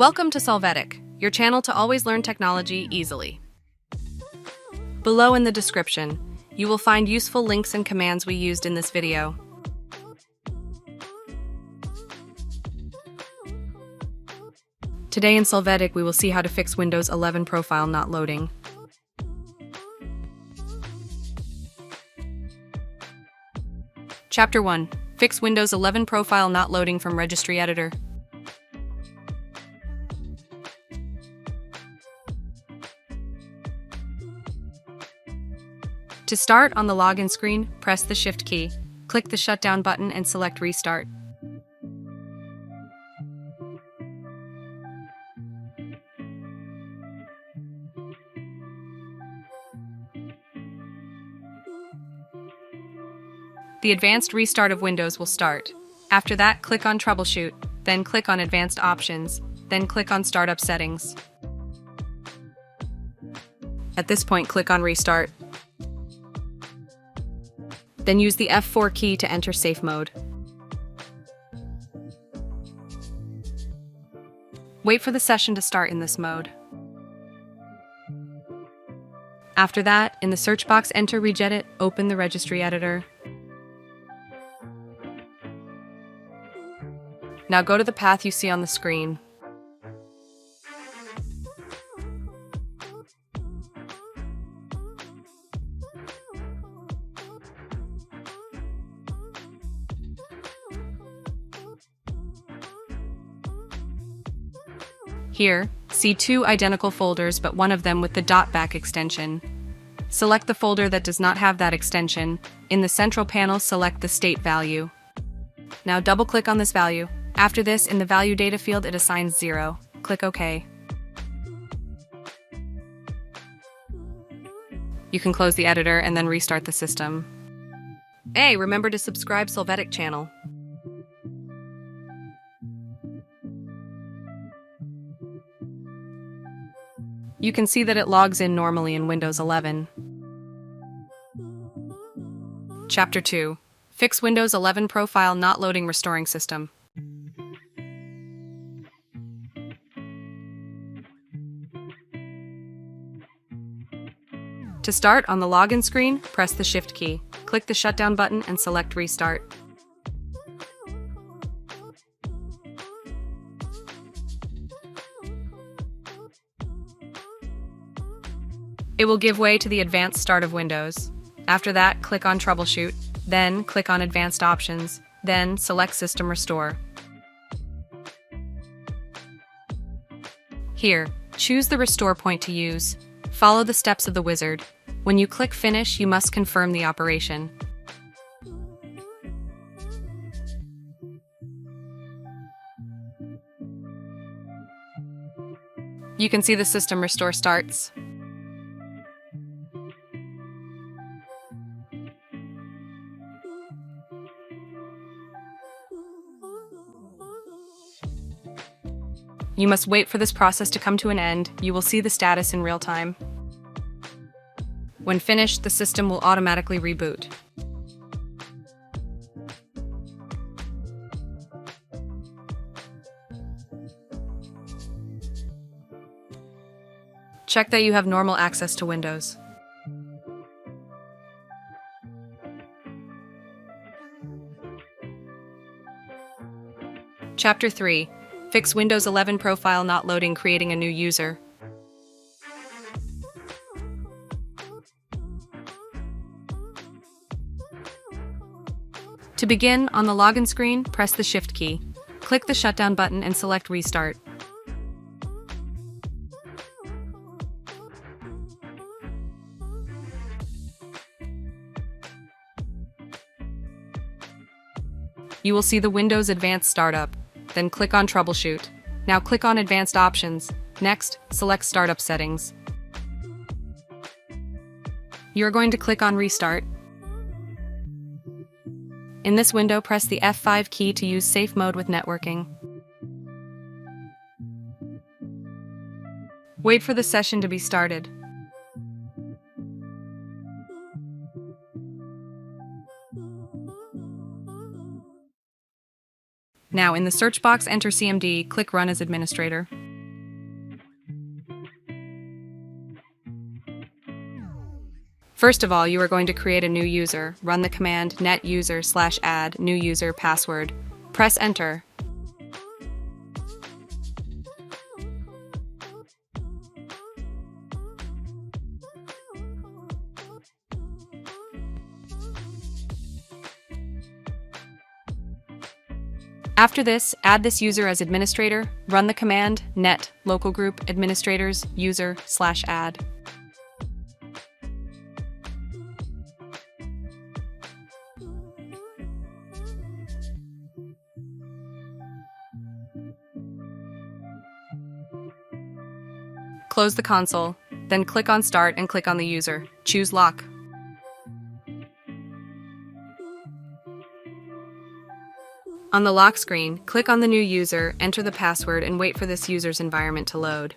Welcome to Solvetic, your channel to always learn technology easily. Below in the description, you will find useful links and commands we used in this video. Today in Solvetic, we will see how to fix Windows 11 profile not loading. Chapter 1. Fix Windows 11 profile not loading from Registry Editor. To start, on the login screen, press the Shift key, click the Shutdown button and select Restart. The advanced restart of Windows will start. After that, click on Troubleshoot, then click on Advanced Options, then click on Startup Settings. At this point, click on Restart. Then use the F4 key to enter safe mode. Wait for the session to start in this mode. After that, in the search box, enter Regedit, open the Registry Editor. Now go to the path you see on the screen. Here, see two identical folders, but one of them with the .back extension. Select the folder that does not have that extension. In the central panel, select the state value. Now double-click on this value. After this, in the value data field, it assigns 0. Click OK. You can close the editor and then restart the system. Hey, remember to subscribe Solvetic Channel. You can see that it logs in normally in Windows 11. Chapter 2. Fix Windows 11 profile not loading restoring system. To start, on the login screen, press the Shift key, click the Shutdown button and select Restart. It will give way to the advanced start of Windows. After that, click on Troubleshoot, then click on Advanced Options, then select System Restore. Here, choose the restore point to use. Follow the steps of the wizard. When you click Finish, you must confirm the operation. You can see the system restore starts. You must wait for this process to come to an end. You will see the status in real time. When finished, the system will automatically reboot. Check that you have normal access to Windows. Chapter 3. Fix Windows 11 profile not loading creating a new user. To begin, on the login screen, press the Shift key, click the Shutdown button and select Restart. You will see the Windows Advanced Startup. Then click on Troubleshoot. Now click on Advanced Options. Next, select Startup Settings. You are going to click on Restart. In this window, press the F5 key to use safe mode with networking. Wait for the session to be started. Now, in the search box, enter CMD, click Run as Administrator. First of all, you are going to create a new user. Run the command netuser/add new user password. Press enter. After this, add this user as administrator. Run the command net local group administrators user/add. Close the console, then click on Start and click on the user. Choose Lock. On the lock screen, click on the new user, enter the password, and wait for this user's environment to load.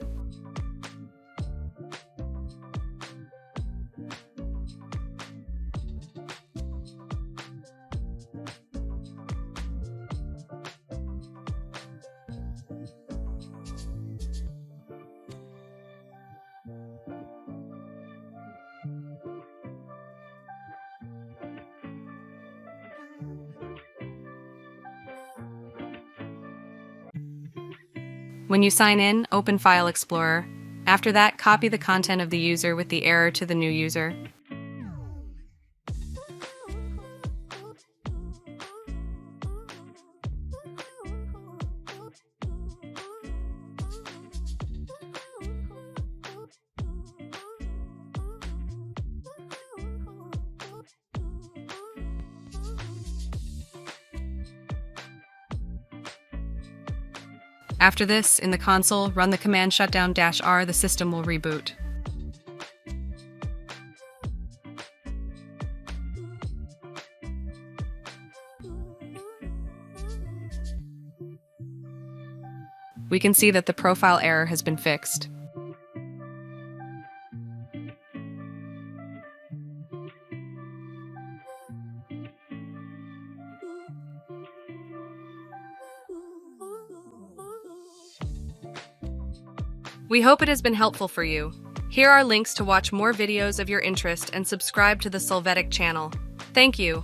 When you sign in, open File Explorer. After that, copy the content of the user with the error to the new user. After this, in the console, run the command shutdown-R, the system will reboot. We can see that the profile error has been fixed. We hope it has been helpful for you. Here are links to watch more videos of your interest and subscribe to the Solvetic channel. Thank you.